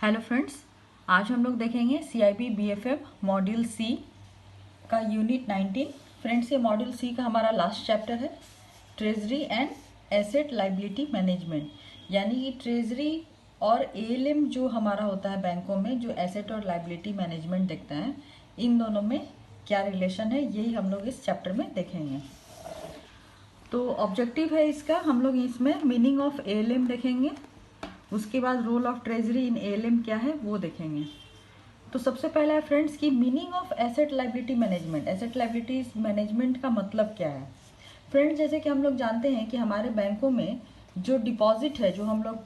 Hello friends, आज हम लोग देखेंगे CIB BFM मॉड्यूल सी का यूनिट 19। फ्रेंड्स, ये मॉड्यूल सी का हमारा लास्ट चैप्टर है, treasury and asset liability management. यानी कि ट्रेजरी और ALM जो हमारा होता है बैंकों में, जो एसेट और लाइबिलिटी मैनेजमेंट देखता है, इन दोनों में क्या रिलेशन है, यही हम लोग इस चैप्टर में देखेंगे। तो ऑब्जेक्टिव है इसका, हम लोग इसमें मीनिंग ऑफ ALM देखेंगे, उसके बाद role of treasury in ALM क्या है वो देखेंगे। तो सबसे पहला है फ्रेंड्स की meaning of asset liability management. Asset liability management का मतलब क्या है फ्रेंड्स? जैसे कि हम लोग जानते हैं कि हमारे बैंकों में जो डिपॉजिट है, जो हम लोग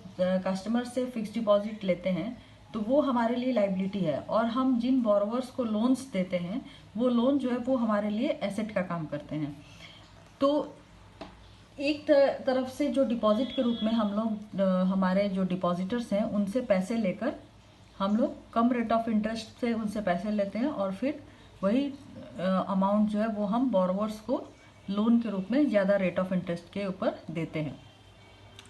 कस्टमर से फिक्स डिपॉजिट लेते हैं, तो वो हमारे लिए लाइबिलिटी है। और हम जिन बोरोवर्स को लोन्स देते हैं, वो लोन जो है वो हमारे लिए एसेट का काम करते हैं। तो एक तरफ से जो डिपॉजिट के रूप में हम लोग हमारे जो डिपॉजिटर्स हैं उनसे पैसे लेकर हम लोग कम रेट ऑफ इंटरेस्ट से उनसे पैसे लेते हैं और फिर वही अमाउंट जो है वो हम बोरोवर्स को लोन के रूप में ज़्यादा रेट ऑफ इंटरेस्ट के ऊपर देते हैं।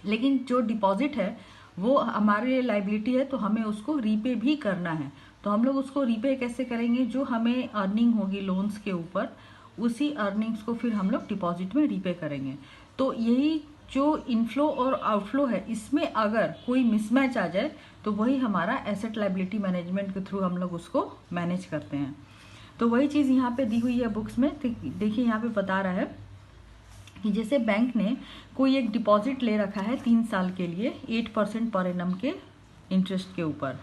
लेकिन जो डिपॉजिट है वो हमारे लिए लाइबिलिटी है, तो हमें उसको रीपे भी करना है। तो हम लोग उसको रीपे कैसे करेंगे? जो हमें अर्निंग होगी लोन्स के ऊपर, उसी अर्निंग्स को फिर हम लोग डिपॉजिट में रीपे करेंगे। तो यही जो इनफ्लो और आउटफ्लो है, इसमें अगर कोई मिसमैच आ जाए तो वही हमारा एसेट लाइबिलिटी मैनेजमेंट के थ्रू हम लोग उसको मैनेज करते हैं। तो वही चीज़ यहाँ पे दी हुई है बुक्स में। देखिए यहाँ पे बता रहा है कि जैसे बैंक ने कोई एक डिपॉजिट ले रखा है 3 साल के लिए 8% पर एनम के इंटरेस्ट के ऊपर,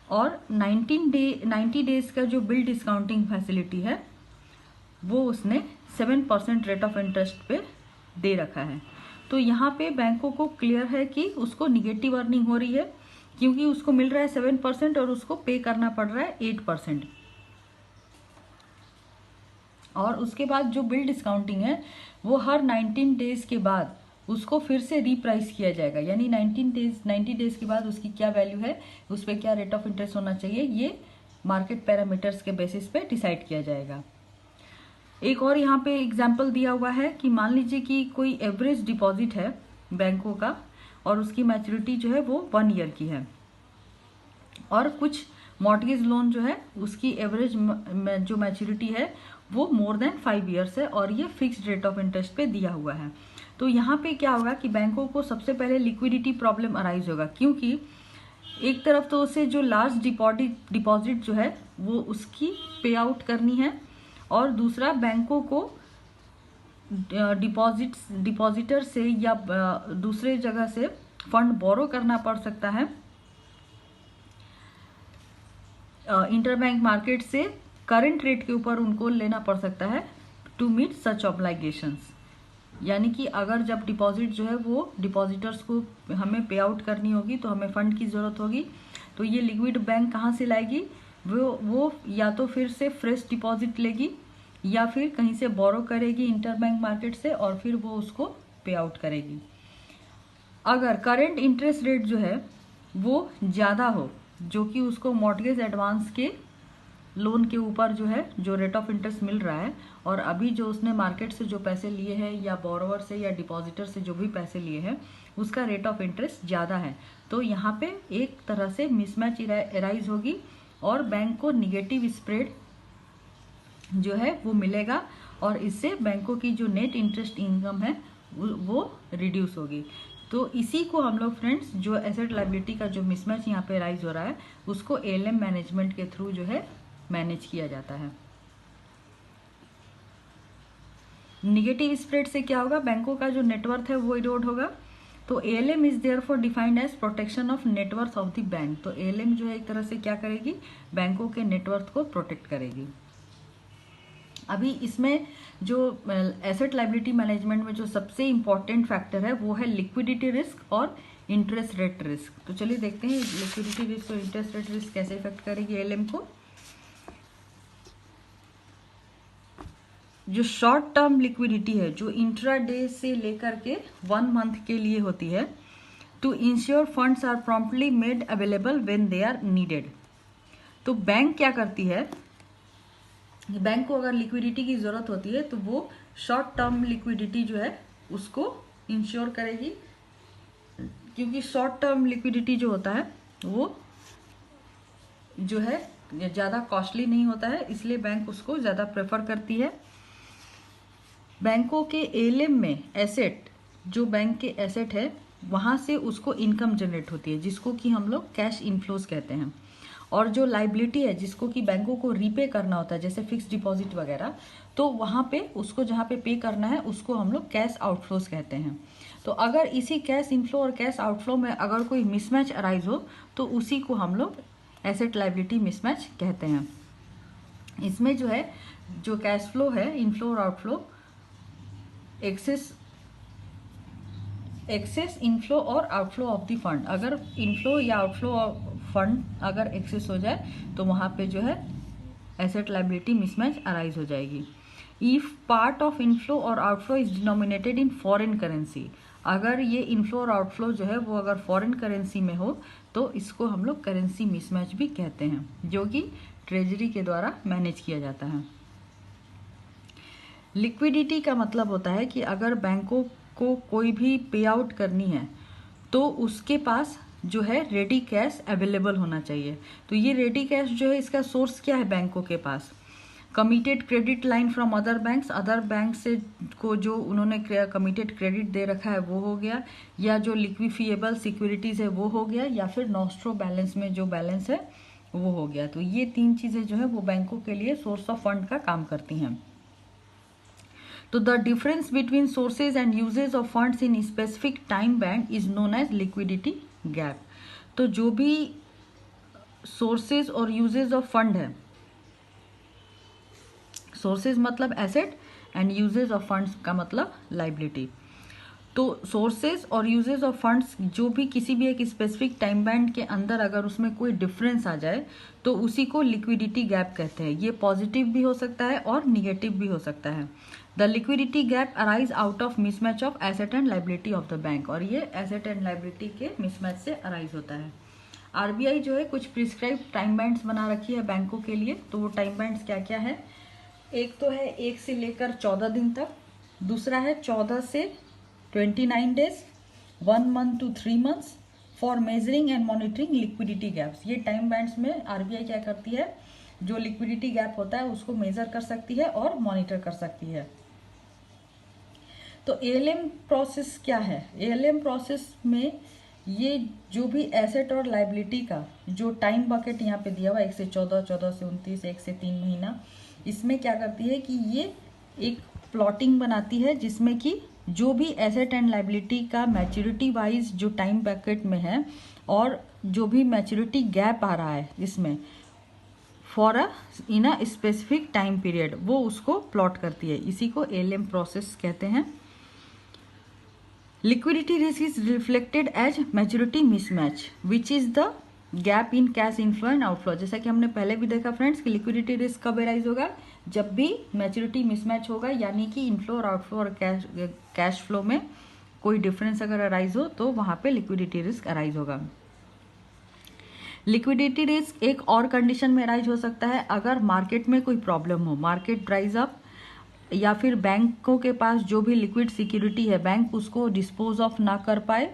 और 90 डेज का जो बिल डिस्काउंटिंग फैसिलिटी है वो उसने 7% रेट ऑफ इंटरेस्ट पे दे रखा है। तो यहाँ पे बैंकों को क्लियर है कि उसको निगेटिव अर्निंग हो रही है, क्योंकि उसको मिल रहा है 7% और उसको पे करना पड़ रहा है 8%। और उसके बाद जो बिल डिस्काउंटिंग है वो हर 19 डेज के बाद उसको फिर से रीप्राइस किया जाएगा। यानी 90 डेज के बाद उसकी क्या वैल्यू है, उस पर क्या रेट ऑफ इंटरेस्ट होना चाहिए, ये मार्केट पैरामीटर्स के बेसिस पे डिसाइड किया जाएगा। एक और यहाँ पे एग्जाम्पल दिया हुआ है कि मान लीजिए कि कोई एवरेज डिपॉजिट है बैंकों का और उसकी मैच्योरिटी जो है वो 1 ईयर की है, और कुछ मॉर्टगेज लोन जो है उसकी एवरेज जो मैच्योरिटी है वो मोर देन 5 ईयर्स है, और ये फिक्स्ड रेट ऑफ इंटरेस्ट पे दिया हुआ है। तो यहाँ पे क्या होगा कि बैंकों को सबसे पहले लिक्विडिटी प्रॉब्लम अराइज होगा, क्योंकि एक तरफ तो उसे जो लार्ज डिपॉजिट जो है वो उसकी पे आउट करनी है, और दूसरा बैंकों को डिपॉजिटर से या दूसरे जगह से फंड बोरो करना पड़ सकता है इंटरबैंक मार्केट से, करंट रेट के ऊपर उनको लेना पड़ सकता है टू मीट सच ऑब्लाइगेशंस। यानी कि अगर जब डिपॉजिट जो है वो डिपॉजिटर्स को हमें पे आउट करनी होगी तो हमें फंड की ज़रूरत होगी। तो ये लिक्विड बैंक कहाँ से लाएगी? वो या तो फिर से फ्रेश डिपॉजिट लेगी या फिर कहीं से बोरो करेगी इंटरबैंक मार्केट से, और फिर वो उसको पे आउट करेगी। अगर करंट इंटरेस्ट रेट जो है वो ज़्यादा हो, जो कि उसको मॉर्टगेज एडवांस के लोन के ऊपर जो है जो रेट ऑफ इंटरेस्ट मिल रहा है, और अभी जो उसने मार्केट से जो पैसे लिए हैं या बोरोवर से या डिपॉजिटर से जो भी पैसे लिए हैं उसका रेट ऑफ इंटरेस्ट ज़्यादा है, तो यहाँ पे एक तरह से मिसमैच एराइज होगी और बैंक को निगेटिव स्प्रेड जो है वो मिलेगा, और इससे बैंकों की जो नेट इंटरेस्ट इनकम है वो रिड्यूस होगी। तो इसी को हम लोग फ्रेंड्स, जो एसेट लाइबिलिटी का जो मिसमैच यहाँ पे राइज हो रहा है उसको ALM मैनेजमेंट के थ्रू जो है मैनेज किया जाता है। निगेटिव स्प्रेड से क्या होगा? बैंकों का जो नेटवर्थ है वो इरोड होगा। तो ALM is therefore defined as protection of net worth of the bank. तो ALM जो है एक तरह से क्या करेगी? बैंकों के नेटवर्थ को प्रोटेक्ट करेगी। अभी इसमें जो एसेट लाइबिलिटी मैनेजमेंट में जो सबसे इंपॉर्टेंट फैक्टर है वो है लिक्विडिटी रिस्क और इंटरेस्ट रेट रिस्क। तो चलिए देखते हैं लिक्विडिटी रिस्क और इंटरेस्ट रेट रिस्क कैसे इफेक्ट करेगी ALM को। जो शॉर्ट टर्म लिक्विडिटी है, जो इंट्राडे से लेकर के 1 मंथ के लिए होती है, to ensure funds are promptly made available when they are needed. तो बैंक क्या करती है? बैंक को अगर लिक्विडिटी की ज़रूरत होती है तो वो शॉर्ट टर्म लिक्विडिटी जो है उसको इंश्योर करेगी, क्योंकि शॉर्ट टर्म लिक्विडिटी जो होता है वो जो है ज़्यादा कॉस्टली नहीं होता है, इसलिए बैंक उसको ज़्यादा प्रेफर करती है। बैंकों के एएलएम में एसेट, जो बैंक के एसेट है वहाँ से उसको इनकम जनरेट होती है, जिसको कि हम लोग कैश इनफ्लोज कहते हैं। और जो लाइबिलिटी है, जिसको कि बैंकों को रीपे करना होता है, जैसे फिक्स डिपॉजिट वगैरह, तो वहाँ पे उसको जहाँ पे करना है उसको हम लोग कैश आउटफ्लोज कहते हैं। तो अगर इसी कैश इनफ्लो और कैश आउटफ्लो में अगर कोई मिसमैच अराइज हो तो उसी को हम लोग एसेट लाइबिलिटी मिसमैच कहते हैं। इसमें जो है, जो कैश फ्लो है, इनफ्लो और आउटफ्लो, एक्सेस इनफ्लो और आउटफ्लो ऑफ द फंड, अगर इनफ्लो या आउटफ्लो ऑफ फंड अगर एक्सेस हो जाए तो वहाँ पे जो है एसेट लाइबिलिटी मिसमैच अराइज हो जाएगी। इफ पार्ट ऑफ इनफ्लो और outflow is denominated in foreign currency, अगर ये इनफ्लो और आउटफ्लो जो है वो अगर फॉरेन करेंसी में हो तो इसको हम लोग करेंसी मिसमैच भी कहते हैं, जो कि ट्रेजरी के द्वारा मैनेज किया जाता है। लिक्विडिटी का मतलब होता है कि अगर बैंकों को कोई भी पे आउट करनी है तो उसके पास जो है रेडी कैश अवेलेबल होना चाहिए। तो ये रेडी कैश जो है, इसका सोर्स क्या है बैंकों के पास? Committed credit line from other banks, other bank से को जो उन्होंने कमिटेड क्रेडिट दे रखा है वो हो गया, या जो लिक्विफिएबल सिक्योरिटीज़ है वो हो गया, या फिर नॉस्ट्रो बैलेंस में जो बैलेंस है वो हो गया। तो ये तीन चीज़ें जो है वो बैंकों के लिए सोर्स ऑफ फंड का काम करती हैं। तो the difference between sources and uses of funds in specific time band is known as liquidity gap. तो जो भी सोर्सेज और यूजेज ऑफ फंड है, सोर्सेज मतलब asset and uses of funds का मतलब लाइबिलिटी। तो सोर्सेज और यूजेज ऑफ फंड्स जो भी किसी भी एक स्पेसिफिक टाइम बैंड के अंदर अगर उसमें कोई डिफरेंस आ जाए तो उसी को लिक्विडिटी गैप कहते हैं। ये पॉजिटिव भी हो सकता है और निगेटिव भी हो सकता है। The liquidity gap arise out of mismatch of asset and liability of the bank, और ये एसेट एंड लाइबिलिटी के मिसमैच से अराइज होता है। आरबीआई जो है कुछ प्रिस्क्राइब टाइम बैंड्स बना रखी है बैंकों के लिए। तो वो टाइम बैंड्स क्या क्या है? एक तो है 1 से लेकर 14 दिन तक, दूसरा है 14 से 29 days, 1 month to 3 months for measuring and monitoring liquidity gaps. ये टाइम बैंड्स में आरबीआई क्या करती है, जो लिक्विडिटी गैप होता है उसको मेजर कर सकती है और मॉनिटर कर सकती है। तो एएलएम प्रोसेस क्या है? एएलएम प्रोसेस में ये जो भी एसेट और लाइबिलिटी का जो टाइम बकेट यहाँ पे दिया हुआ 1 से 14, 14 से 29, 1 से 3 महीना, इसमें क्या करती है कि ये एक प्लॉटिंग बनाती है जिसमें कि जो भी एसेट एंड लाइबिलिटी का मैच्योरिटी वाइज जो टाइम बकेट में है और जो भी मैच्योरिटी गैप आ रहा है इसमें for in a specific time period, वो उसको प्लॉट करती है। इसी को एएलएम प्रोसेस कहते हैं। Liquidity risk is reflected as maturity mismatch which is the gap in cash inflow and outflow. जैसा कि हमने पहले भी देखा फ्रेंड्स कि लिक्विडिटी रिस्क कब एराइज होगा, जब भी मैच्योरिटी मिसमैच होगा, यानी कि इनफ्लो और आउटफ्लो और कैश फ्लो में कोई डिफरेंस अगर अराइज हो तो वहां पे लिक्विडिटी रिस्क अराइज होगा। लिक्विडिटी रिस्क एक और कंडीशन में अराइज हो सकता है, अगर मार्केट में कोई प्रॉब्लम हो, मार्केट ड्राइज अप, या फिर बैंकों के पास जो भी लिक्विड सिक्योरिटी है बैंक उसको डिस्पोज ऑफ ना कर पाए,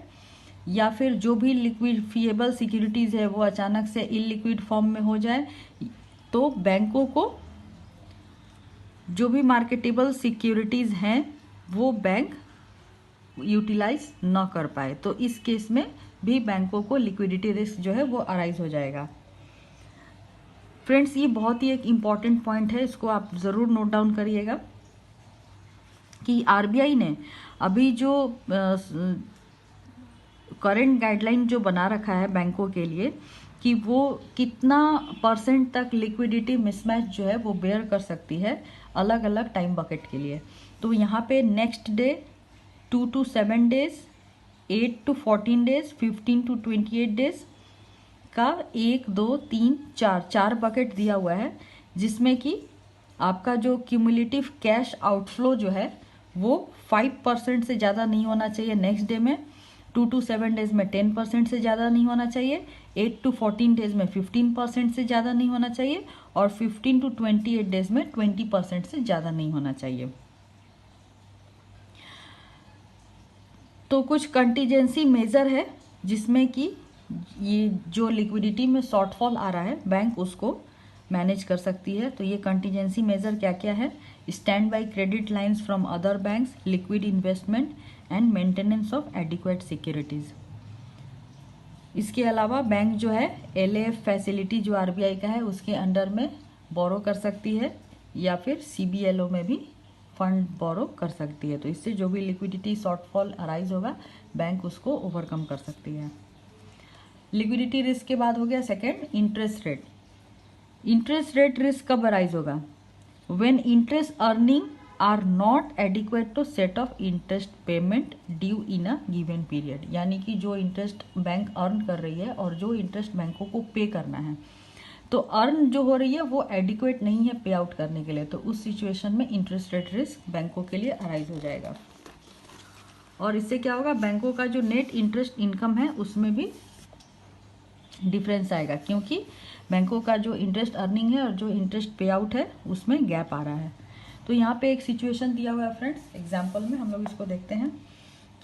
या फिर जो भी लिक्विडिफिएबल सिक्योरिटीज है वो अचानक से इलिक्विड फॉर्म में हो जाए, तो बैंकों को जो भी मार्केटेबल सिक्योरिटीज हैं वो बैंक यूटिलाइज ना कर पाए, तो इस केस में भी बैंकों को लिक्विडिटी रिस्क जो है वो अराइज हो जाएगा। फ्रेंड्स, ये बहुत ही एक इम्पॉर्टेंट पॉइंट है, इसको आप ज़रूर नोट डाउन करिएगा कि आरबीआई ने अभी जो करंट गाइडलाइन जो बना रखा है बैंकों के लिए कि वो कितना % तक लिक्विडिटी मिसमैच जो है वो बेयर कर सकती है अलग अलग टाइम बकेट के लिए। तो यहाँ पे next day 2 to 7 days, 8 to 14 days, 15 to 28 days का 1, 2, 3, 4 बकेट दिया हुआ है, जिसमें कि आपका जो क्यूमुलेटिव कैश आउटफ्लो जो है वो 5% से ज़्यादा नहीं होना चाहिए नेक्स्ट डे में, 2 to 7 डेज में 10% से ज़्यादा नहीं होना चाहिए, 8 to 14 डेज में 15% से ज़्यादा नहीं होना चाहिए, और 15 to 28 डेज में 20% से ज़्यादा नहीं होना चाहिए। तो कुछ कंटीजेंसी मेजर है जिसमें कि ये जो लिक्विडिटी में शॉर्टफॉल आ रहा है बैंक उसको मैनेज कर सकती है। तो ये कंटीजेंसी मेजर क्या क्या है? Stand by credit lines from other banks, liquid investment and maintenance of adequate securities. इसके अलावा बैंक जो है LAF फैसिलिटी जो RBI का है उसके अंडर में बोरो कर सकती है या फिर CBLO में भी फंड बोरो कर सकती है। तो इससे जो भी लिक्विडिटी शॉर्टफॉल अराइज होगा बैंक उसको ओवरकम कर सकती है। लिक्विडिटी रिस्क के बाद हो गया second interest rate. Interest rate risk कब अराइज होगा? When interest earning are not adequate to set off interest payment due in a given period. यानी कि जो इंटरेस्ट बैंक अर्न कर रही है और जो इंटरेस्ट बैंकों को पे करना है, तो अर्न जो हो रही है वो एडिक्वेट नहीं है पे आउट करने के लिए, तो उस सिचुएशन में इंटरेस्ट रेट रिस्क बैंकों के लिए अराइज हो जाएगा। और इससे क्या होगा? बैंकों का जो नेट इंटरेस्ट इनकम है उसमें भी डिफरेंस आएगा, क्योंकि बैंकों का जो इंटरेस्ट अर्निंग है और जो इंटरेस्ट पे आउट है उसमें गैप आ रहा है। तो यहाँ पे एक सिचुएशन दिया हुआ है फ्रेंड्स, एग्जाम्पल में हम लोग इसको देखते हैं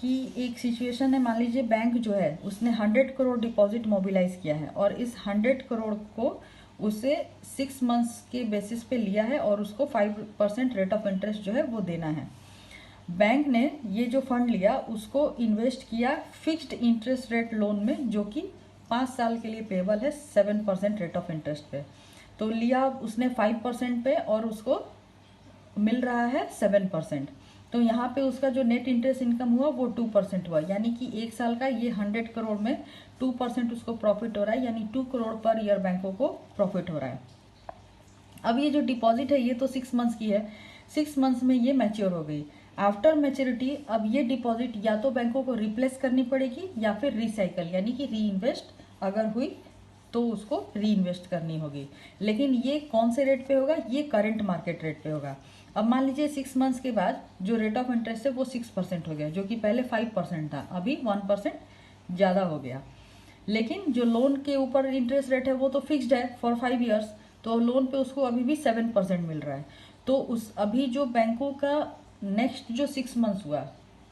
कि एक सिचुएशन है, मान लीजिए बैंक जो है उसने 100 करोड़ डिपॉजिट मोबिलाइज किया है और इस 100 करोड़ को उसे 6 मंथ्स के बेसिस पे लिया है और उसको 5% रेट ऑफ इंटरेस्ट जो है वो देना है। बैंक ने ये जो फंड लिया उसको इन्वेस्ट किया फिक्स्ड इंटरेस्ट रेट लोन में, जो कि 5 साल के लिए पेबल है 7% रेट ऑफ इंटरेस्ट पे। तो लिया उसने 5% पे और उसको मिल रहा है 7%। तो यहाँ पे उसका जो नेट इंटरेस्ट इनकम हुआ वो 2% हुआ, यानी कि एक साल का ये 100 करोड़ में 2% उसको प्रॉफिट हो रहा है, यानी 2 करोड़ पर ईयर बैंकों को प्रॉफिट हो रहा है। अब ये जो डिपॉजिट है ये तो 6 मंथ्स की है, 6 मंथ्स में ये मैच्योर हो गई। आफ्टर मैच्योरिटी अब ये डिपॉजिट या तो बैंकों को रिप्लेस करनी पड़ेगी या फिर रिसाइकल यानी कि री इन्वेस्ट अगर हुई तो उसको री इन्वेस्ट करनी होगी। लेकिन ये कौन से रेट पे होगा? ये करंट मार्केट रेट पे होगा। अब मान लीजिए 6 मंथ्स के बाद जो रेट ऑफ इंटरेस्ट है वो 6% हो गया, जो कि पहले 5% था, अभी 1% ज़्यादा हो गया। लेकिन जो लोन के ऊपर इंटरेस्ट रेट है वो तो फिक्स्ड है फॉर 5 ईयर्स, तो लोन पे उसको अभी भी 7% मिल रहा है। तो उस अभी जो बैंकों का नेक्स्ट जो 6 मंथ्स हुआ,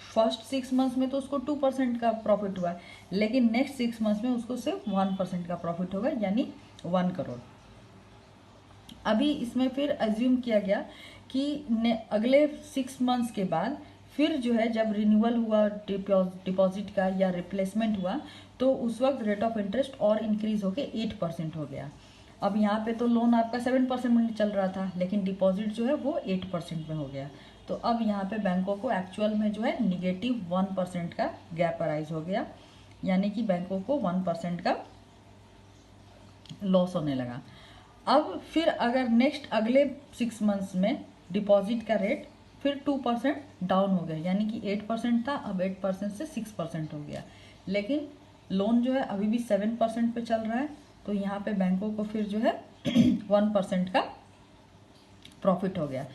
फर्स्ट 6 मंथ्स में तो उसको 2% का प्रॉफिट हुआ, लेकिन नेक्स्ट 6 मंथ्स में उसको सिर्फ 1% का प्रॉफिट होगा, यानी 1 करोड़। अभी इसमें फिर एज्यूम किया गया कि अगले 6 मंथ्स के बाद फिर जो है जब रिन्यूअल हुआ डिपॉजिट का या रिप्लेसमेंट हुआ तो उस वक्त रेट ऑफ इंटरेस्ट और इंक्रीज होके 8% हो गया। अब यहाँ पे तो लोन आपका 7% में चल रहा था, लेकिन डिपॉजिट जो है वो 8% में हो गया। तो अब यहाँ पे बैंकों को एक्चुअल में जो है -1% का गैप अराइज हो गया, यानी कि बैंकों को 1% का लॉस होने लगा। अब फिर अगर नेक्स्ट अगले 6 मंथ्स में डिपॉजिट का रेट फिर 2% डाउन हो गया, यानी कि 8% था, अब 8% से 6% हो गया, लेकिन लोन जो है अभी भी 7% पे चल रहा है। तो यहाँ पे बैंकों को फिर जो है 1% का प्रॉफिट हो गया।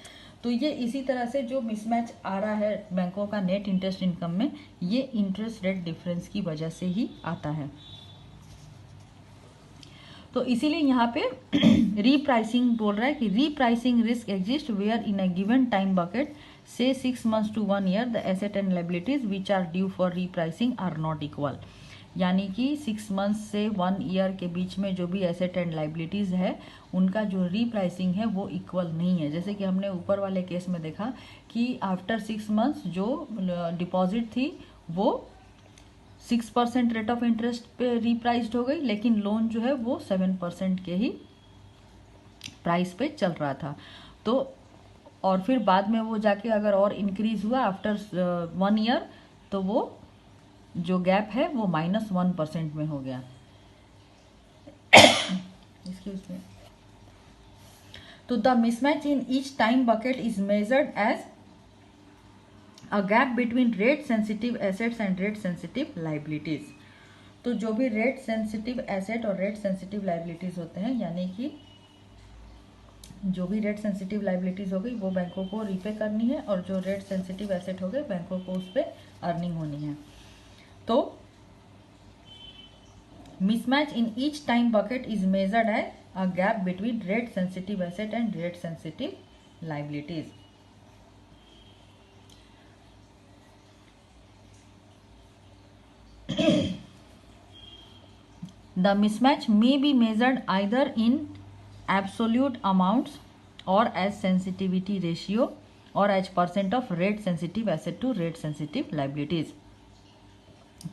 तो ये इसी तरह से जो मिसमैच आ रहा है बैंकों का नेट इंटरेस्ट इनकम में, ये इंटरेस्ट रेट डिफरेंस की वजह से ही आता है। तो इसीलिए यहाँ पे रीप्राइसिंग बोल रहा है कि repricing risk exist where in a given time bucket से 6 months to 1 year the asset and liabilities which are due for repricing are not equal. यानी कि 6 मंथ्स से 1 ईयर के बीच में जो भी एसेट एंड लायबिलिटीज़ है उनका जो रीप्राइसिंग है वो इक्वल नहीं है। जैसे कि हमने ऊपर वाले केस में देखा कि आफ्टर 6 मंथ्स जो डिपॉजिट थी वो 6% रेट ऑफ इंटरेस्ट पे रीप्राइज्ड हो गई, लेकिन लोन जो है वो 7% के ही प्राइस पे चल रहा था। तो और फिर बाद में वो जाके अगर और इंक्रीज हुआ आफ्टर 1 ईयर तो वो जो गैप है वो -1% में हो गया। Excuse me. तो the mismatch in each time bucket is measured as a gap between rate sensitive assets and rate sensitive liabilities. तो जो भी रेट सेंसिटिव एसेट और रेट सेंसिटिव लाइबिलिटीज होते हैं, यानी कि जो भी रेट सेंसिटिव लाइबिलिटीज हो गई वो बैंकों को रीपे करनी है, और जो रेट सेंसिटिव एसेट हो गए बैंकों को उस पर अर्निंग होनी है। तो mismatch in each time bucket is measured as a gap between rate sensitive asset and rate sensitive liabilities. The mismatch may be measured either in absolute amounts और एज सेंसिटिविटी रेशियो और as percent of rate sensitive asset to rate sensitive liabilities.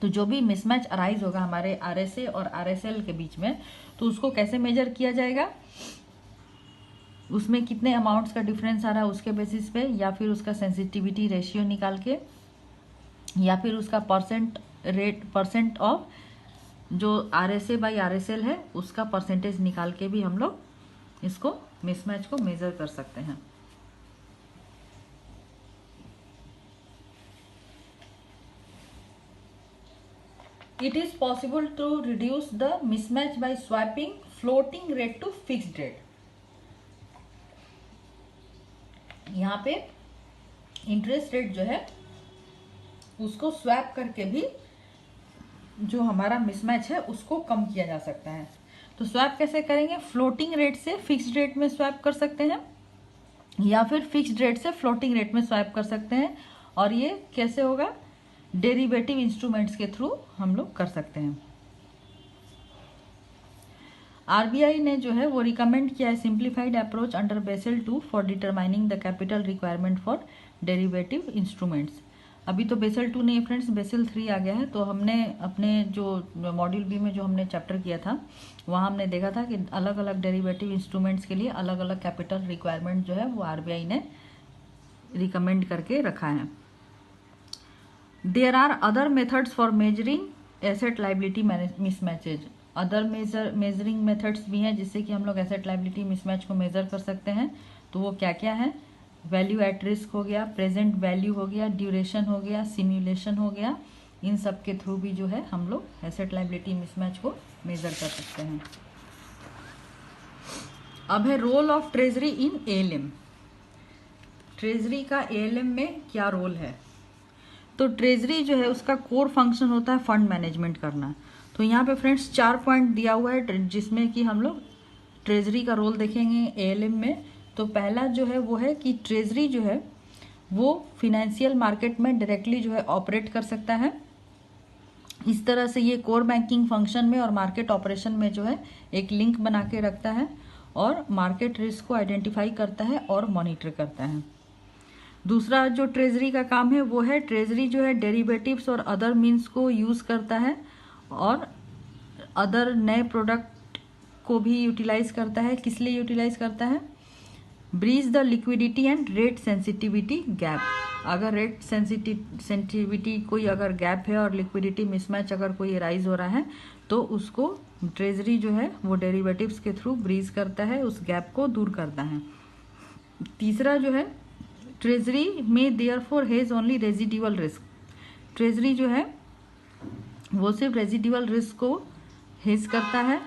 तो जो भी mismatch arise होगा हमारे RSA और RSL के बीच में, तो उसको कैसे मेजर किया जाएगा, उसमें कितने अमाउंट्स का डिफरेंस आ रहा है उसके बेसिस पे, या फिर उसका सेंसिटिविटी रेशियो निकाल के, या फिर उसका परसेंट ऑफ जो आरएसए बाई आरएसएल है उसका परसेंटेज निकाल के भी हम लोग इसको मिसमैच को मेजर कर सकते हैं। It is possible to reduce the mismatch by swapping floating rate to fixed rate। यहाँ पे इंटरेस्ट रेट जो है उसको स्वैप करके भी जो हमारा मिसमैच है उसको कम किया जा सकता है। तो स्वैप कैसे करेंगे, फ्लोटिंग रेट से फिक्स्ड रेट में स्वैप कर सकते हैं या फिर फिक्स्ड रेट से फ्लोटिंग रेट में स्वैप कर सकते हैं। और ये कैसे होगा, डेरिवेटिव इंस्ट्रूमेंट्स के थ्रू हम लोग कर सकते हैं। आरबीआई ने जो है वो रिकमेंड किया है simplified approach under Basel 2 for determining the capital requirement for derivative instruments. अभी तो बेसल 2 नहीं फ्रेंड्स, बेसल 3 आ गया है। तो हमने अपने जो मॉड्यूल बी में जो हमने चैप्टर किया था वहाँ हमने देखा था कि अलग अलग डेरिवेटिव इंस्ट्रूमेंट्स के लिए अलग अलग कैपिटल रिक्वायरमेंट जो है वो आरबीआई ने रिकमेंड करके रखा है। There are other methods for measuring asset liability mismatches. Other measuring methods भी हैं जिससे कि हम लोग एसेट लाइबिलिटी मिसमैच को मेजर कर सकते हैं। तो वो क्या क्या है, वैल्यू एट रिस्क हो गया, प्रेजेंट वैल्यू हो गया, ड्यूरेशन हो गया, सिम्युलेशन हो गया। इन सब के थ्रू भी जो है हम लोग एसेट लाइबिलिटी मिसमैच को मेजर कर सकते हैं। अब है role of treasury in ALM. Treasury का एएलएम में क्या रोल है। तो ट्रेजरी जो है उसका कोर फंक्शन होता है फंड मैनेजमेंट करना। तो यहाँ पे फ्रेंड्स 4 पॉइंट दिया हुआ है जिसमें कि हम लोग ट्रेजरी का रोल देखेंगे एएलएम में। तो पहला जो है वो है कि ट्रेजरी जो है वो फिनेंशियल मार्केट में डायरेक्टली जो है ऑपरेट कर सकता है। इस तरह से ये कोर बैंकिंग फंक्शन में और मार्केट ऑपरेशन में जो है एक लिंक बना के रखता है और मार्केट रिस्क को आइडेंटिफाई करता है और मॉनिटर करता है। दूसरा जो ट्रेजरी का काम है वो है, ट्रेजरी जो है डेरिवेटिव्स और अदर मीन्स को यूज़ करता है और अदर नए प्रोडक्ट को भी यूटिलाइज करता है। किस लिए यूटिलाइज करता है, bridge the liquidity and rate sensitivity gap. अगर रेट सेंसिटिविटी कोई अगर गैप है और लिक्विडिटी मिसमैच अगर कोई राइज हो रहा है तो उसको ट्रेजरी जो है वो डेरिवेटिव्स के थ्रू ब्रीज करता है, उस गैप को दूर करता है। तीसरा जो है, ट्रेजरी में therefore has only residual risk. Treasury जो है वो सिर्फ रेजिडुअल रिस्क को हेज करता है।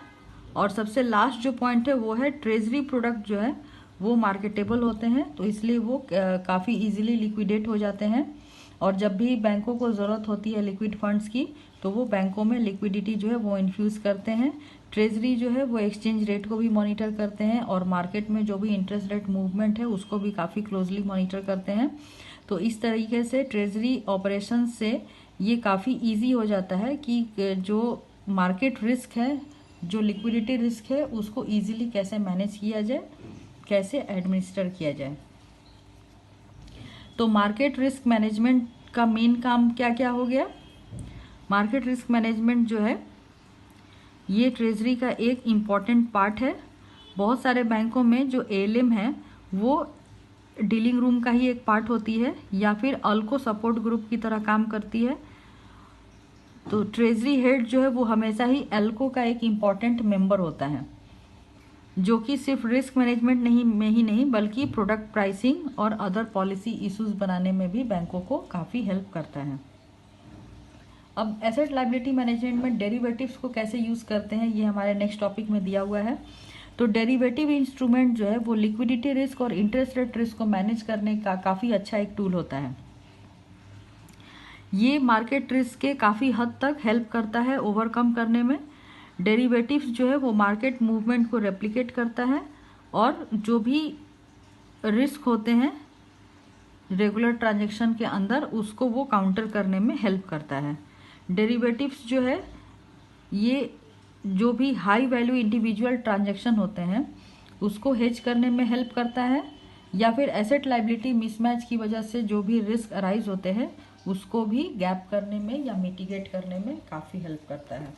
और सबसे लास्ट जो पॉइंट है वो है, ट्रेजरी प्रोडक्ट जो है वो मार्केटेबल होते हैं, तो इसलिए वो काफ़ी इजीली लिक्विडेट हो जाते हैं। और जब भी बैंकों को ज़रूरत होती है लिक्विड फंड्स की तो वो बैंकों में लिक्विडिटी जो है वो इन्फ्यूज़ करते हैं। ट्रेजरी जो है वो एक्सचेंज रेट को भी मॉनिटर करते हैं और मार्केट में जो भी इंटरेस्ट रेट मूवमेंट है उसको भी काफ़ी क्लोजली मॉनिटर करते हैं। तो इस तरीके से ट्रेजरी ऑपरेशन से ये काफ़ी ईजी हो जाता है कि जो मार्केट रिस्क है, जो लिक्विडिटी रिस्क है, उसको ईजिली कैसे मैनेज किया जाए, कैसे एडमिनिस्टर किया जाए। तो मार्केट रिस्क मैनेजमेंट का मेन काम क्या क्या हो गया। मार्केट रिस्क मैनेजमेंट जो है ये ट्रेजरी का एक इम्पॉर्टेंट पार्ट है। बहुत सारे बैंकों में जो एएलएम है वो डीलिंग रूम का ही एक पार्ट होती है या फिर अल्को सपोर्ट ग्रुप की तरह काम करती है। तो ट्रेजरी हेड जो है वो हमेशा ही एल्को का एक इम्पॉर्टेंट मेंबर होता है, जो कि सिर्फ रिस्क मैनेजमेंट में ही नहीं बल्कि प्रोडक्ट प्राइसिंग और अदर पॉलिसी इश्यूज बनाने में भी बैंकों को काफ़ी हेल्प करता है। अब एसेट लायबिलिटी मैनेजमेंट में डेरिवेटिव्स को कैसे यूज़ करते हैं ये हमारे नेक्स्ट टॉपिक में दिया हुआ है। तो डेरिवेटिव इंस्ट्रूमेंट जो है वो लिक्विडिटी रिस्क और इंटरेस्ट रेट रिस्क को मैनेज करने का काफ़ी अच्छा एक टूल होता है। ये मार्केट रिस्क के काफ़ी हद तक हेल्प करता है ओवरकम करने में। डेरिवेटिव्स जो है वो मार्केट मूवमेंट को रेप्लिकेट करता है और जो भी रिस्क होते हैं रेगुलर ट्रांजैक्शन के अंदर उसको वो काउंटर करने में हेल्प करता है। डेरिवेटिव्स जो है ये जो भी हाई वैल्यू इंडिविजुअल ट्रांजैक्शन होते हैं उसको हेज करने में हेल्प करता है, या फिर एसेट लाइबिलिटी मिसमैच की वजह से जो भी रिस्क अराइज होते हैं उसको भी गैप करने में या मिटिगेट करने में काफ़ी हेल्प करता है।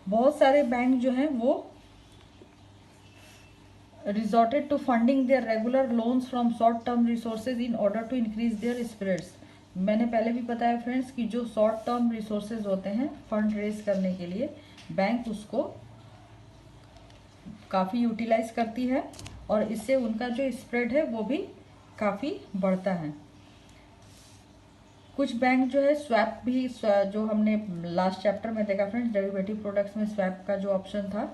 बहुत सारे बैंक जो हैं वो resorted to funding their regular loans from short term resources in order to increase their spreads। मैंने पहले भी बताया फ्रेंड्स कि जो शॉर्ट टर्म रिसोर्सेज होते हैं फंड रेज करने के लिए बैंक उसको काफ़ी यूटिलाइज करती है और इससे उनका जो स्प्रेड है वो भी काफ़ी बढ़ता है। कुछ बैंक जो है स्वैप भी, जो हमने लास्ट चैप्टर में देखा फ्रेंड्स, डेरिवेटिव प्रोडक्ट्स में स्वैप का जो ऑप्शन था,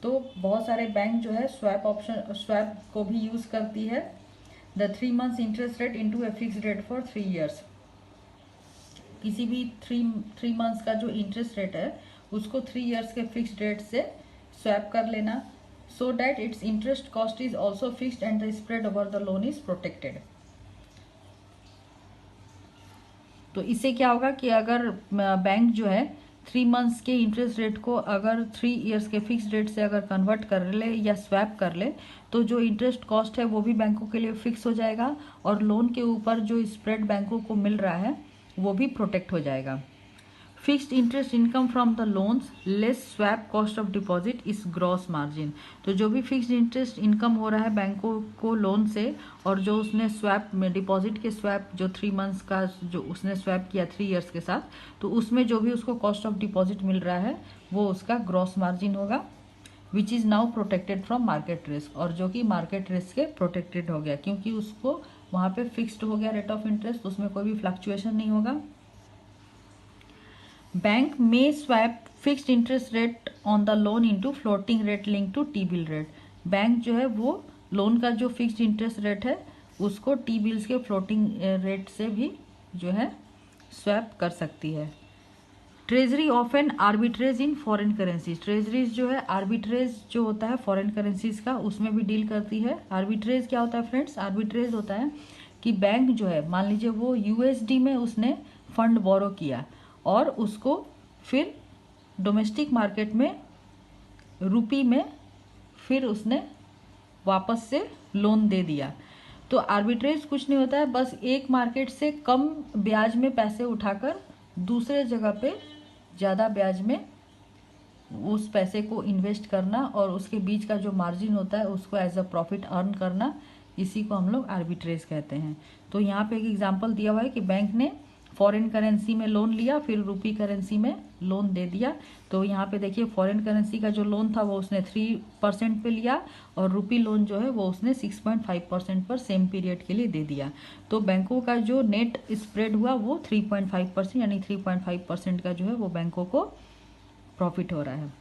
तो बहुत सारे बैंक जो है स्वैप को भी यूज़ करती है। The 3 months interest rate into a fix rate for 3 years। किसी भी थ्री मंथ्स का जो इंटरेस्ट रेट है उसको 3 years के फिक्स रेट से स्वैप कर लेना, so that it's interest cost is also fixed and the spread over the loan is protected. तो इससे क्या होगा कि अगर बैंक जो है 3 months के इंटरेस्ट रेट को अगर 3 years के फिक्स रेट से अगर कन्वर्ट कर ले या स्वैप कर ले तो जो इंटरेस्ट कॉस्ट है वो भी बैंकों के लिए फिक्स हो जाएगा और लोन के ऊपर जो स्प्रेड बैंकों को मिल रहा है वो भी प्रोटेक्ट हो जाएगा। Fixed interest income from the loans less swap cost of deposit is gross margin. तो जो भी फिक्स्ड इंटरेस्ट इनकम हो रहा है बैंकों को लोन से और जो उसने स्वैप में डिपॉजिट के स्वैप जो 3 months का जो उसने स्वैप किया 3 years के साथ, तो उसमें जो भी उसको कॉस्ट ऑफ डिपॉजिट मिल रहा है वो उसका ग्रॉस मार्जिन होगा, which is now protected from market risk, और जो कि मार्केट रिस्क से प्रोटेक्टेड हो गया क्योंकि उसको वहाँ पे फिक्स्ड हो गया रेट ऑफ इंटरेस्ट, उसमें कोई भी फ्लक्चुएशन नहीं होगा। बैंक में swap fixed interest rate on the loan into floating rate link to T bill rate. Bank जो है वो लोन का जो फिक्स्ड इंटरेस्ट रेट है उसको टी बिल्स के फ्लोटिंग रेट से भी जो है स्वैप कर सकती है। Treasury of an arbitrage in foreign currencies. Treasuries जो है आर्बिट्रेज जो होता है फॉरेन करेंसीज का उसमें भी डील करती है। आर्बिट्रेज क्या होता है फ्रेंड्स? आर्बिट्रेज होता है कि बैंक जो है मान लीजिए वो यूएसडी में उसने फंड बोरो किया और उसको फिर डोमेस्टिक मार्केट में रुपी में फिर उसने वापस से लोन दे दिया। तो आर्बिट्रेज कुछ नहीं होता है, बस एक मार्केट से कम ब्याज में पैसे उठाकर दूसरे जगह पे ज़्यादा ब्याज में उस पैसे को इन्वेस्ट करना और उसके बीच का जो मार्जिन होता है उसको एज अ प्रॉफिट अर्न करना, इसी को हम लोग आर्बिट्रेज कहते हैं। तो यहाँ पे एक एग्जांपल दिया हुआ है कि बैंक ने फॉरेन करेंसी में लोन लिया फिर रुपी करेंसी में लोन दे दिया। तो यहाँ पे देखिए फॉरेन करेंसी का जो लोन था वो उसने 3% पे लिया और रुपी लोन जो है वो उसने 6.5% पर सेम पीरियड के लिए दे दिया। तो बैंकों का जो नेट स्प्रेड हुआ वो 3.5% यानी 3.5% का जो है वो बैंकों को प्रॉफिट हो रहा है।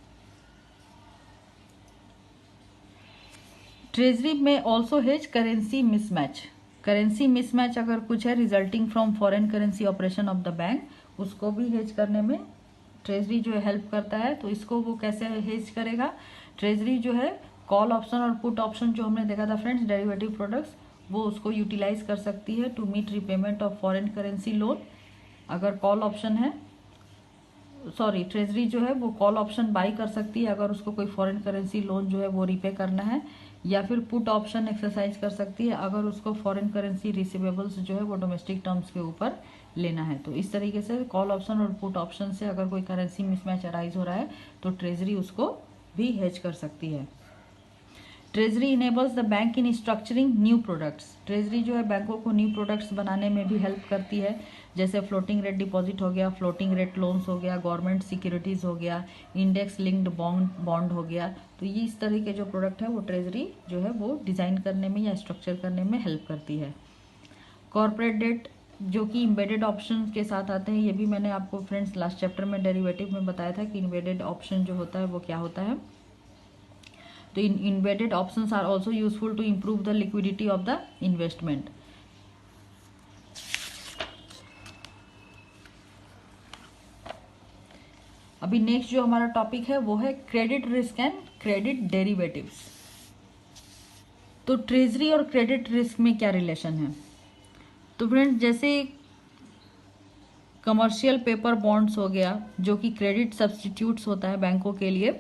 ट्रेजरी में also hedge currency mismatch. Currency mismatch अगर कुछ है resulting from foreign currency operation of the bank, उसको भी हेज करने में ट्रेजरी जो है हेल्प करता है। तो इसको वो कैसे हेज करेगा? ट्रेजरी जो है कॉल ऑप्शन और पुट ऑप्शन जो हमने देखा था फ्रेंड्स डेरिवेटिव प्रोडक्ट्स, वो उसको यूटिलाइज कर सकती है to meet repayment of foreign currency loan. अगर कॉल ऑप्शन है ट्रेजरी जो है वो कॉल ऑप्शन बाई कर सकती है अगर उसको कोई फॉरेन करेंसी लोन जो है वो रिपे करना है, या फिर पुट ऑप्शन एक्सरसाइज कर सकती है अगर उसको फॉरेन करेंसी रिसीवेबल्स जो है वो डोमेस्टिक टर्म्स के ऊपर लेना है। तो इस तरीके से कॉल ऑप्शन और पुट ऑप्शन से अगर कोई करेंसी मिसमैच अराइज हो रहा है तो ट्रेजरी उसको भी हेज कर सकती है। Treasury enables the bank in structuring new products. Treasury जो है बैंकों को न्यू प्रोडक्ट्स बनाने में भी हेल्प करती है, जैसे फ्लोटिंग रेट डिपॉजिट हो गया, फ्लोटिंग रेट लोन्स हो गया, गवर्नमेंट सिक्योरिटीज़ हो गया, इंडेक्स लिंक्ड बॉन्ड हो गया। तो ये इस तरह के जो प्रोडक्ट है वो ट्रेजरी जो है वो डिज़ाइन करने में या स्ट्रक्चर करने में हेल्प करती है। कॉर्पोरेट डेट जो कि इम्बेडेड ऑप्शन के साथ आते हैं, ये भी मैंने आपको फ्रेंड्स लास्ट चैप्टर में डेरिवेटिव में बताया था कि इम्बेडेड ऑप्शन जो होता है वो क्या होता है। तो embedded options are also useful to improve the liquidity of the investment. अभी नेक्स्ट जो हमारा टॉपिक है वो है credit risk and credit derivatives. तो ट्रेजरी और क्रेडिट रिस्क में क्या रिलेशन है? तो फ्रेंड्स जैसे कमर्शियल पेपर बॉन्ड्स हो गया, जो कि क्रेडिट सब्स्टिट्यूट्स होता है बैंकों के लिए।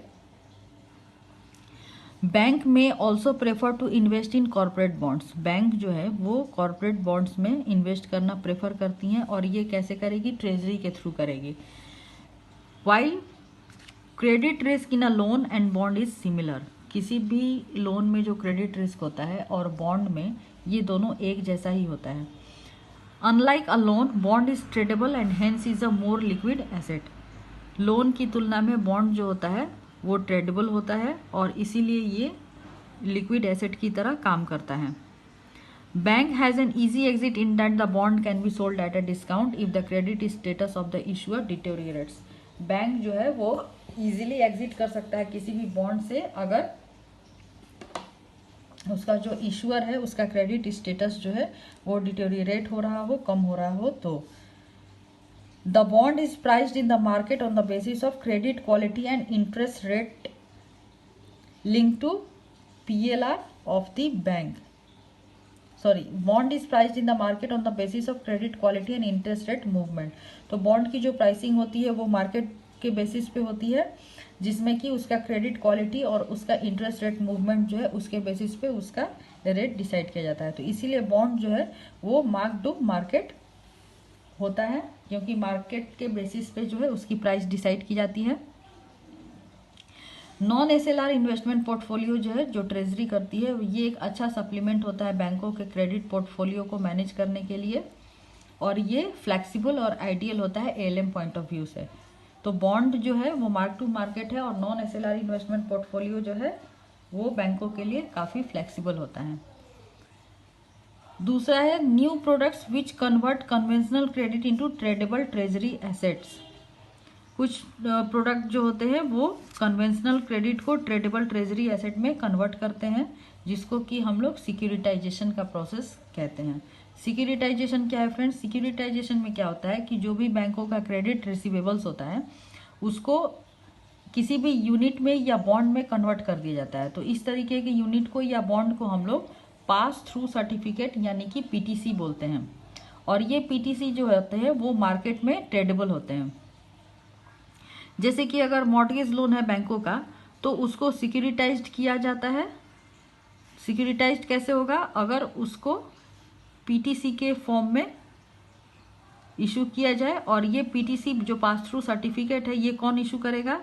बैंक में also prefer to invest in corporate bonds. Bank जो है वो कॉर्पोरेट बॉन्ड्स में इन्वेस्ट करना प्रेफर करती हैं, और ये कैसे करेगी? ट्रेजरी के थ्रू करेगी। While credit risk in a loan and bond is similar. किसी भी लोन में जो क्रेडिट रिस्क होता है और बॉन्ड में, ये दोनों एक जैसा ही होता है। Unlike a loan, bond is tradable and hence is a more liquid asset. Loan की तुलना में बॉन्ड जो होता है वो ट्रेडेबल होता है, और इसीलिए ये लिक्विड एसेट की तरह काम करता है। Bank has an easy exit in that the bond can be sold at a discount if the credit status of the issuer deteriorates. Bank जो है वो इजीली एग्जिट कर सकता है किसी भी बॉन्ड से अगर उसका जो इशूअर है उसका क्रेडिट स्टेटस जो है वो डिटेरियोरेट हो रहा हो, कम हो रहा हो तो। The bond is priced in the market on the basis of credit quality and interest rate linked to PLR of the bank. Bond is priced in the market on the basis of credit quality and interest rate movement. तो bond की जो pricing होती है वो market के basis पे होती है, जिसमें कि उसका क्रेडिट क्वालिटी और उसका इंटरेस्ट रेट मूवमेंट जो है उसके बेसिस पे उसका रेट डिसाइड किया जाता है। तो इसीलिए बॉन्ड जो है वो मार्क टू मार्केट होता है, क्योंकि मार्केट के बेसिस पे जो है उसकी प्राइस डिसाइड की जाती है। नॉन एसएलआर इन्वेस्टमेंट पोर्टफोलियो जो है जो ट्रेजरी करती है, ये एक अच्छा सप्लीमेंट होता है बैंकों के क्रेडिट पोर्टफोलियो को मैनेज करने के लिए, और ये फ्लेक्सिबल और आइडियल होता है एएलएम पॉइंट ऑफ व्यू से। तो बॉन्ड जो है वो मार्क टू मार्केट है, और नॉन एसएलआर इन्वेस्टमेंट पोर्टफोलियो जो है वो बैंकों के लिए काफ़ी फ्लेक्सिबल होता है। दूसरा है new products which convert conventional credit into tradable treasury assets. कुछ प्रोडक्ट जो होते हैं वो कन्वेंशनल क्रेडिट को ट्रेडेबल ट्रेजरी एसेट में कन्वर्ट करते हैं, जिसको कि हम लोग सिक्योरिटाइजेशन का प्रोसेस कहते हैं। सिक्योरिटाइजेशन क्या है फ्रेंड्स? सिक्योरिटाइजेशन में क्या होता है कि जो भी बैंकों का क्रेडिट रिसीवेबल्स होता है उसको किसी भी यूनिट में या बॉन्ड में कन्वर्ट कर दिया जाता है। तो इस तरीके के यूनिट को या बॉन्ड को हम लोग पास थ्रू सर्टिफिकेट यानी कि पीटीसी बोलते हैं, और ये पीटीसी जो होते हैं वो मार्केट में ट्रेडेबल होते हैं। जैसे कि अगर मॉर्टगेज लोन है बैंकों का तो उसको सिक्योरिटाइज्ड किया जाता है। सिक्योरिटाइज्ड कैसे होगा? अगर उसको पीटीसी के फॉर्म में इशू किया जाए, और ये पीटीसी जो पास थ्रू सर्टिफिकेट है ये कौन इशू करेगा?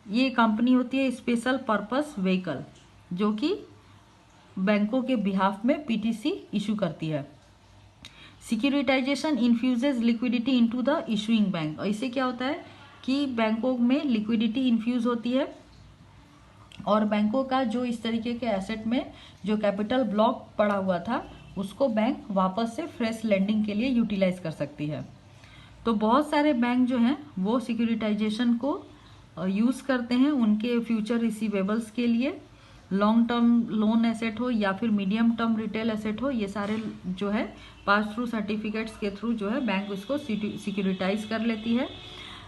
ये कंपनी होती है स्पेशल पर्पस व्हीकल, जो कि बैंकों के बिहाफ में पीटीसी इशू करती है। Securitisation infuses liquidity into the issuing bank. और इससे क्या होता है कि बैंकों में लिक्विडिटी इन्फ्यूज होती है, और बैंकों का जो इस तरीके के एसेट में जो कैपिटल ब्लॉक पड़ा हुआ था उसको बैंक वापस से फ्रेश लेंडिंग के लिए यूटिलाइज कर सकती है। तो बहुत सारे बैंक जो हैं वो सिक्योरिटाइजेशन को यूज़ करते हैं उनके फ्यूचर रिसीवेबल्स के लिए। लॉन्ग टर्म लोन एसेट हो या फिर मीडियम टर्म रिटेल एसेट हो, ये सारे जो है पास थ्रू सर्टिफिकेट्स के थ्रू जो है बैंक इसको सिक्योरिटाइज कर लेती है।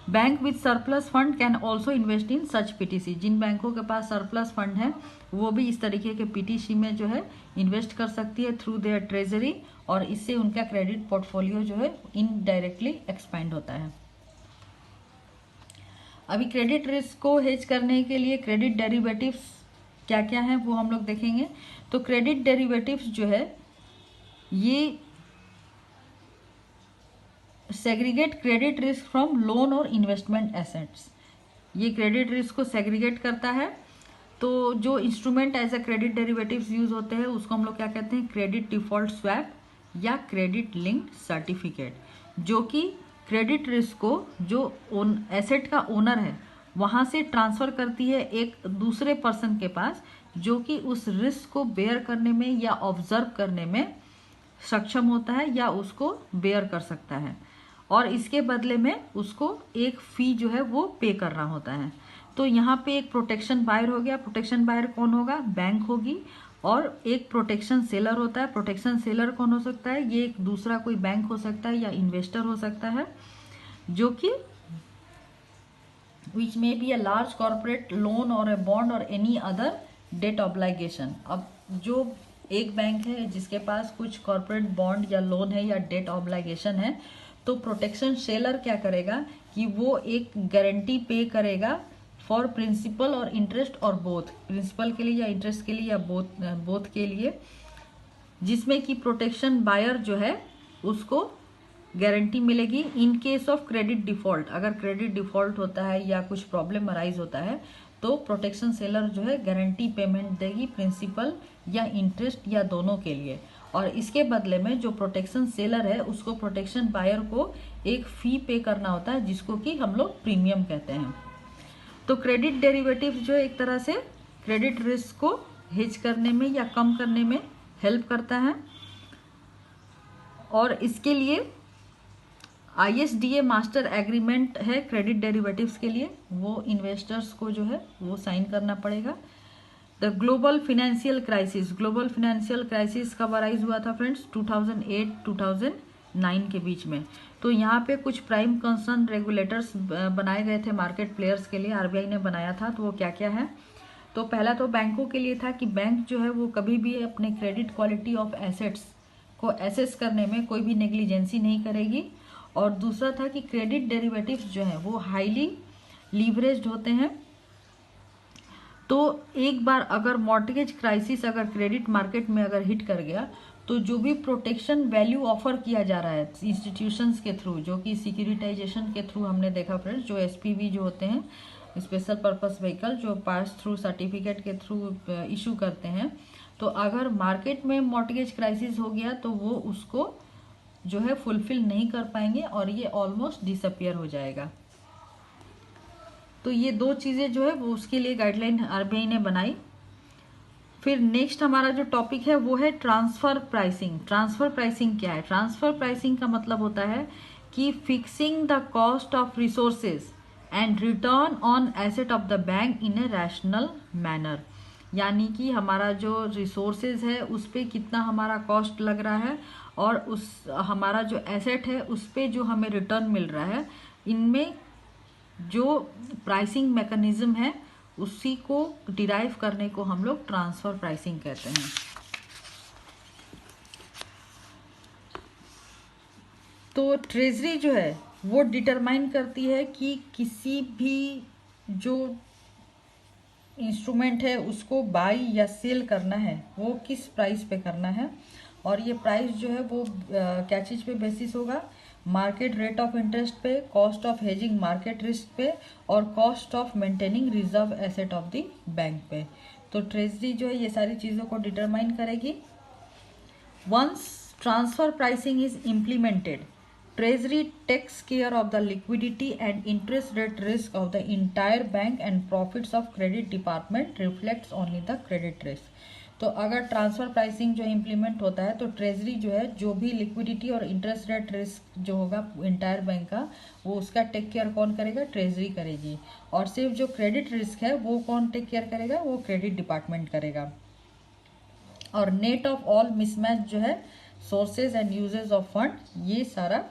Bank with surplus fund can also invest in such PTC. जिन बैंकों के पास सरप्लस फंड है वो भी इस तरीके के पीटीसी में जो है इन्वेस्ट कर सकती है थ्रू देयर ट्रेजरी, और इससे उनका क्रेडिट पोर्टफोलियो जो है इनडायरेक्टली एक्सपैंड होता है। अभी क्रेडिट रिस्क को हेज करने के लिए क्रेडिट डेरिवेटिव्स क्या क्या है वो हम लोग देखेंगे। तो क्रेडिट डेरिवेटिव्स जो है ये segregate credit risk from loan और इन्वेस्टमेंट एसेट्स। ये क्रेडिट रिस्क को सेग्रीगेट करता है। तो जो instrument as a credit derivatives use होते हैं उसको हम लोग क्या कहते हैं? क्रेडिट डिफॉल्ट स्वैप या क्रेडिट लिंक्ड सर्टिफिकेट, जो कि क्रेडिट रिस्क को जो एसेट का ओनर है वहाँ से ट्रांसफ़र करती है एक दूसरे पर्सन के पास, जो कि उस रिस्क को बेयर करने में या ऑब्जर्व करने में सक्षम होता है या उसको बेयर कर सकता है, और इसके बदले में उसको एक फ़ी जो है वो पे करना होता है। तो यहाँ पे एक प्रोटेक्शन बायर हो गया। प्रोटेक्शन बायर कौन होगा? बैंक होगी। और एक प्रोटेक्शन सेलर होता है। प्रोटेक्शन सेलर कौन हो सकता है? ये एक दूसरा कोई बैंक हो सकता है या इन्वेस्टर हो सकता है, जो कि which may be a large corporate loan or a bond or any other debt obligation। अब जो एक बैंक है जिसके पास कुछ कॉर्पोरेट बॉन्ड या लोन है या डेट ऑब्लिगेशन है, तो प्रोटेक्शन सेलर क्या करेगा कि वो एक गारंटी पे करेगा फॉर प्रिंसिपल और इंटरेस्ट और बोथ, प्रिंसिपल के लिए या इंटरेस्ट के लिए या बोथ के लिए, जिसमें कि प्रोटेक्शन बायर जो है उसको गारंटी मिलेगी in case of credit default. अगर क्रेडिट डिफॉल्ट होता है या कुछ प्रॉब्लम अराइज होता है तो प्रोटेक्शन सेलर जो है गारंटी पेमेंट देगी प्रिंसिपल या इंटरेस्ट या दोनों के लिए, और इसके बदले में जो प्रोटेक्शन सेलर है उसको प्रोटेक्शन बायर को एक फी पे करना होता है जिसको कि हम लोग प्रीमियम कहते हैं। तो क्रेडिट डेरिवेटिव जो एक तरह से क्रेडिट रिस्क को हेज करने में या कम करने में हेल्प करता है, और इसके लिए ISDA मास्टर एग्रीमेंट है क्रेडिट डेरिवेटिव्स के लिए, वो इन्वेस्टर्स को जो है वो साइन करना पड़ेगा। द ग्लोबल फाइनेंशियल क्राइसिस कब अराइज हुआ था फ्रेंड्स? 2008-2009 के बीच में। तो यहाँ पे कुछ प्राइम कंसर्न रेगुलेटर्स बनाए गए थे मार्केट प्लेयर्स के लिए, RBI ने बनाया था। तो वो क्या क्या है? तो पहला तो बैंकों के लिए था कि बैंक जो है वो कभी भी अपने क्रेडिट क्वालिटी ऑफ एसेट्स को एसेस करने में कोई भी नेग्लिजेंसी नहीं करेगी, और दूसरा था कि क्रेडिट डेरिवेटिव्स जो हैं वो हाईली लीवरेज्ड होते हैं। तो एक बार अगर मॉर्टगेज क्राइसिस अगर क्रेडिट मार्केट में अगर हिट कर गया तो जो भी प्रोटेक्शन वैल्यू ऑफर किया जा रहा है इंस्टीट्यूशंस के थ्रू, जो कि सिक्योरिटाइजेशन के थ्रू हमने देखा फ्रेंड्स, जो SPV जो होते हैं स्पेशल पर्पस व्हीकल जो पास थ्रू सर्टिफिकेट के थ्रू इशू करते हैं, तो अगर मार्केट में मॉर्टगेज क्राइसिस हो गया तो वो उसको जो है फुलफिल नहीं कर पाएंगे और ये ऑलमोस्ट डिसअपियर हो जाएगा। तो ये दो चीज़ें जो है वो उसके लिए गाइडलाइन RBI ने बनाई। फिर नेक्स्ट हमारा जो टॉपिक है वो है ट्रांसफर प्राइसिंग। ट्रांसफर प्राइसिंग क्या है? ट्रांसफर प्राइसिंग का मतलब होता है कि fixing the cost of resources and return on asset of the bank in a rational manner, यानी कि हमारा जो रिसोर्सेज है उस पर कितना हमारा कॉस्ट लग रहा है और उस हमारा जो एसेट है उस पर जो हमें रिटर्न मिल रहा है, इनमें जो प्राइसिंग मैकेनिज्म है उसी को डिराइव करने को हम लोग ट्रांसफर प्राइसिंग कहते हैं। तो ट्रेजरी जो है वो डिटरमाइन करती है कि किसी भी जो इंस्ट्रूमेंट है उसको बाई या सेल करना है वो किस प्राइस पे करना है, और ये प्राइस जो है वो क्या चीज़ पे बेसिस होगा? मार्केट रेट ऑफ इंटरेस्ट पे, cost of hedging market risk पे, और cost of maintaining reserve asset of the bank पे। तो ट्रेजरी जो है ये सारी चीज़ों को डिटरमाइन करेगी। Once transfer pricing is implemented, Treasury takes care of the liquidity and interest rate risk of the entire bank and profits of credit department reflects only the credit risk। तो अगर transfer pricing जो implement होता है तो treasury जो है जो भी लिक्विडिटी और इंटरेस्ट रेट रिस्क जो होगा इंटायर बैंक का वो उसका टेक केयर कौन करेगा? ट्रेजरी करेगी। और सिर्फ जो क्रेडिट रिस्क है वो कौन टेक केयर करेगा? वो क्रेडिट डिपार्टमेंट करेगा। और नेट ऑफ ऑल मिसमैच जो है sources and uses of fund, ये सारा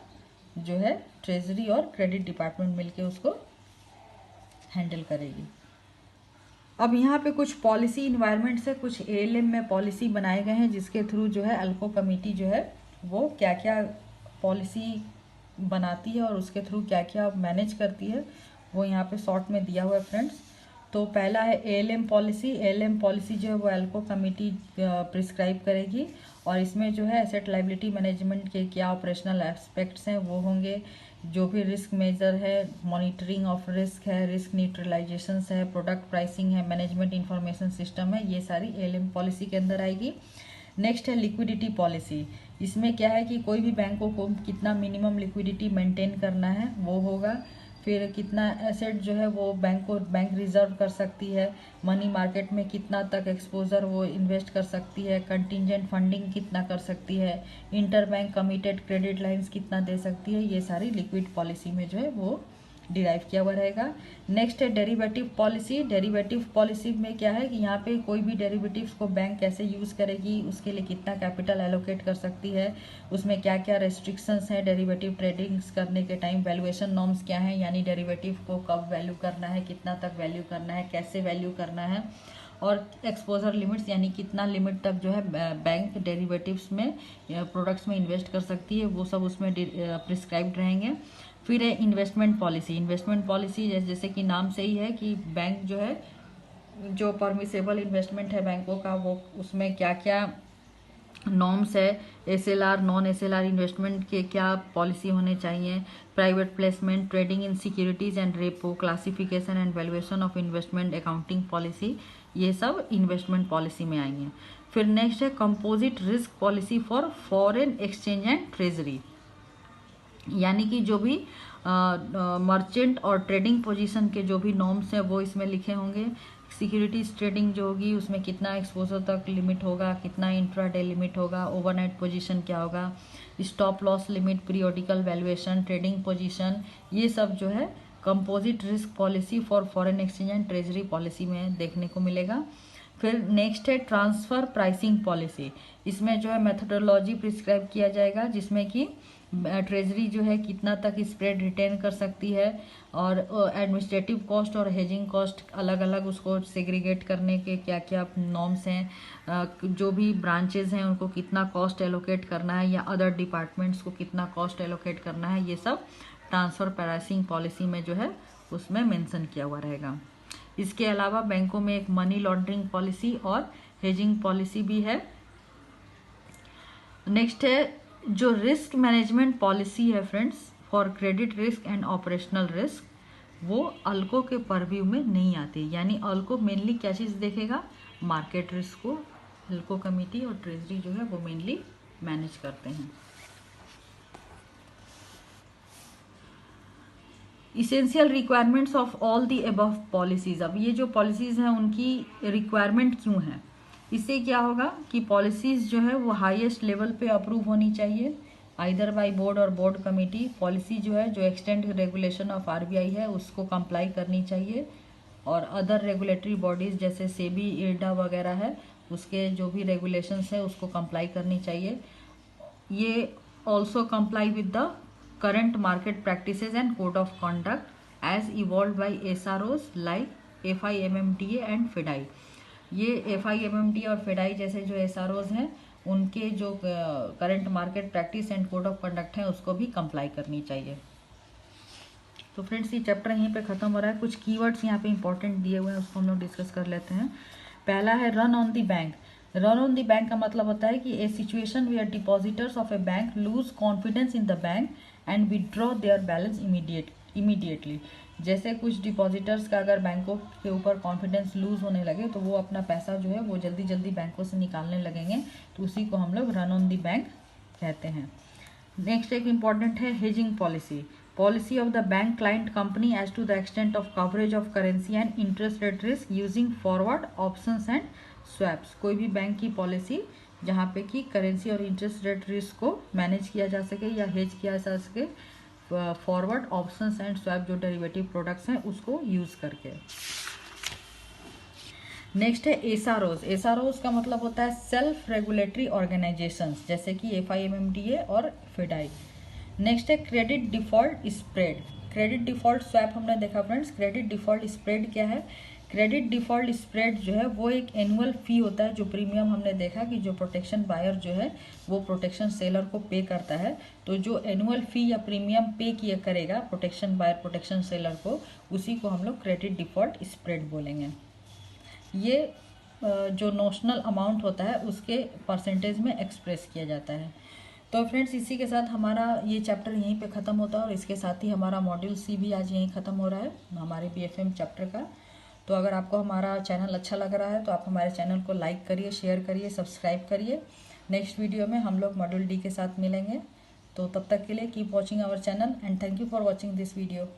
जो है ट्रेजरी और क्रेडिट डिपार्टमेंट मिलके उसको हैंडल करेगी। अब यहाँ पे कुछ पॉलिसी इन्वायरमेंट से कुछ ALM में पॉलिसी बनाए गए हैं जिसके थ्रू जो है अल्को कमेटी जो है वो क्या क्या पॉलिसी बनाती है और उसके थ्रू क्या क्या मैनेज करती है वो यहाँ पे शॉर्ट में दिया हुआ है फ्रेंड्स। तो पहला है ALM पॉलिसी। ALM पॉलिसी जो है वो अल्को कमेटी प्रिस्क्राइब करेगी और इसमें जो है एसेट लाइबिलिटी मैनेजमेंट के क्या ऑपरेशनल एस्पेक्ट्स हैं वो होंगे, जो भी रिस्क मेजर है, मॉनिटरिंग ऑफ रिस्क है, रिस्क न्यूट्रलाइजेशन है, प्रोडक्ट प्राइसिंग है, मैनेजमेंट इंफॉर्मेशन सिस्टम है, ये सारी ALM पॉलिसी के अंदर आएगी। नेक्स्ट है लिक्विडिटी पॉलिसी। इसमें क्या है कि कोई भी बैंकों को कितना मिनिमम लिक्विडिटी मेंटेन करना है वो होगा, फिर कितना एसेट जो है वो बैंक रिजर्व कर सकती है, मनी मार्केट में कितना तक एक्सपोजर वो इन्वेस्ट कर सकती है, कंटिजेंट फंडिंग कितना कर सकती है, inter bank committed credit lines कितना दे सकती है, ये सारी लिक्विड पॉलिसी में जो है वो डिराइव किया हुआ रहेगा। नेक्स्ट है डेरिवेटिव पॉलिसी। डेरिवेटिव पॉलिसी में क्या है कि यहाँ पे कोई भी डेरिवेटिव्स को बैंक कैसे यूज़ करेगी, उसके लिए कितना कैपिटल एलोकेट कर सकती है, उसमें क्या क्या रेस्ट्रिक्शंस हैं डेरिवेटिव ट्रेडिंग्स करने के टाइम, वैल्यूएशन नॉर्म्स क्या हैं, यानी डेरिवेटिव को कब वैल्यू करना है, कितना तक वैल्यू करना है, कैसे वैल्यू करना है, और एक्सपोजर लिमिट्स यानी कितना लिमिट तक जो है बैंक डेरिवेटिव्स में प्रोडक्ट्स में इन्वेस्ट कर सकती है, वो सब उसमें प्रिस्क्राइब्ड रहेंगे। फिर है इन्वेस्टमेंट पॉलिसी। इन्वेस्टमेंट पॉलिसी जैसे कि नाम से ही है कि बैंक जो है, जो परमिसेबल इन्वेस्टमेंट है बैंकों का, वो उसमें क्या क्या नॉर्म्स है, एसएलआर नॉन एसएलआर इन्वेस्टमेंट के क्या पॉलिसी होने चाहिए, private placement, trading in securities and repo, classification and valuation of investment accounting policy, ये सब इन्वेस्टमेंट पॉलिसी में आएंगे। फिर नेक्स्ट है composite risk policy for foreign exchange and treasury, यानी कि जो भी मर्चेंट और ट्रेडिंग पोजीशन के जो भी नॉर्म्स हैं वो इसमें लिखे होंगे। सिक्योरिटीज ट्रेडिंग जो होगी उसमें कितना एक्सपोजर तक लिमिट होगा, कितना इंट्राडे लिमिट होगा, ओवरनाइट पोजीशन क्या होगा, stop loss limit, periodical valuation, trading position, ये सब जो है composite risk policy for foreign exchange and treasury policy में देखने को मिलेगा। फिर नेक्स्ट है ट्रांसफर प्राइसिंग पॉलिसी। इसमें जो है मेथोडोलॉजी प्रिस्क्राइब किया जाएगा, जिसमें कि ट्रेजरी जो है कितना तक स्प्रेड रिटेन कर सकती है, और एडमिनिस्ट्रेटिव कॉस्ट और हेजिंग कॉस्ट अलग अलग उसको सेग्रीगेट करने के क्या क्या नॉर्म्स हैं, जो भी ब्रांचेज हैं उनको कितना कॉस्ट एलोकेट करना है, या अदर डिपार्टमेंट्स को कितना कॉस्ट एलोकेट करना है, ये सब ट्रांसफर प्राइसिंग पॉलिसी में जो है उसमें मेंशन किया हुआ रहेगा। इसके अलावा बैंकों में एक मनी लॉन्ड्रिंग पॉलिसी और हेजिंग पॉलिसी भी है। नेक्स्ट है जो रिस्क मैनेजमेंट पॉलिसी है friends for credit risk and operational risk, वो अल्को के परव्यू में नहीं आती। यानी अल्को मेनली क्या चीज़ देखेगा, मार्केट रिस्क को अल्को कमिटी और ट्रेजरी जो है वो मेनली मैनेज करते हैं। Essential requirements of all the above policies. अब ये जो पॉलिसीज हैं उनकी रिक्वायरमेंट क्यों है, इससे क्या होगा कि पॉलिसीज जो है वो हाईएस्ट लेवल पे अप्रूव होनी चाहिए, आइदर बाय बोर्ड और बोर्ड कमेटी। पॉलिसी जो है, जो एक्सटेंड रेगुलेशन ऑफ आरबीआई है उसको कंप्लाई करनी चाहिए, और अदर रेगुलेटरी बॉडीज जैसे सेबी, इरडा वगैरह है उसके जो भी रेगुलेशंस है उसको कंप्लाई करनी चाहिए। ये also comply with the current market practices and code of conduct as evolved by SROs like FIMMDA and FEDAI। ये FIMMDA और FEDAI जैसे जो SROs हैं उनके जो current market practice and code of conduct है उसको भी कंप्लाई करनी चाहिए। तो फ्रेंड्स ये चैप्टर यहीं पे ख़त्म हो रहा है। कुछ कीवर्ड्स यहाँ पे इंपॉर्टेंट दिए हुए हैं उसको हम लोग डिस्कस कर लेते हैं। पहला है run on the bank. Run on the bank का मतलब होता है कि a situation where depositors of a bank lose confidence in the bank and withdraw their balance immediately. जैसे कुछ डिपॉजिटर्स का अगर बैंकों के ऊपर कॉन्फिडेंस लूज होने लगे तो वो अपना पैसा जो है वो जल्दी जल्दी बैंकों से निकालने लगेंगे, तो उसी को हम लोग रन ऑन द बैंक कहते हैं। नेक्स्ट एक इम्पॉर्टेंट है hedging policy. Policy of the bank client company as to the extent of coverage of currency and interest rate risk using forward options and swaps. कोई भी bank की policy जहाँ पे कि करेंसी और इंटरेस्ट रेट रिस्क को manage किया जा सके या हेज किया जा सके फॉरवर्ड ऑप्शंस एंड स्वैप जो डेरिवेटिव प्रोडक्ट्स हैं उसको यूज करके। नेक्स्ट है एसआरओज। एसआरओज का मतलब होता है सेल्फ रेगुलेटरी ऑर्गेनाइजेशंस, जैसे कि FIMMDA और FEDAI। नेक्स्ट है credit default spread. Credit default swap हमने देखा फ्रेंड्स। क्रेडिट डिफॉल्ट स्प्रेड क्या है, क्रेडिट डिफॉल्ट स्प्रेड जो है वो एक एनुअल फी होता है जो प्रीमियम हमने देखा कि जो प्रोटेक्शन बायर जो है वो प्रोटेक्शन सेलर को पे करता है, तो जो एनुअल फी या प्रीमियम पे किया करेगा प्रोटेक्शन बायर प्रोटेक्शन सेलर को, उसी को हम लोग क्रेडिट डिफॉल्ट स्प्रेड बोलेंगे। ये जो नोशनल अमाउंट होता है उसके परसेंटेज में एक्सप्रेस किया जाता है। तो फ्रेंड्स इसी के साथ हमारा ये चैप्टर यहीं पे ख़त्म होता है और इसके साथ ही हमारा मॉड्यूल सी भी आज यहीं ख़त्म हो रहा है हमारे BFM चैप्टर का। तो अगर आपको हमारा चैनल अच्छा लग रहा है तो आप हमारे चैनल को लाइक करिए, शेयर करिए, सब्सक्राइब करिए। नेक्स्ट वीडियो में हम लोग मॉड्यूल डी के साथ मिलेंगे। तो तब तक के लिए keep watching our channel and thank you for watching this video.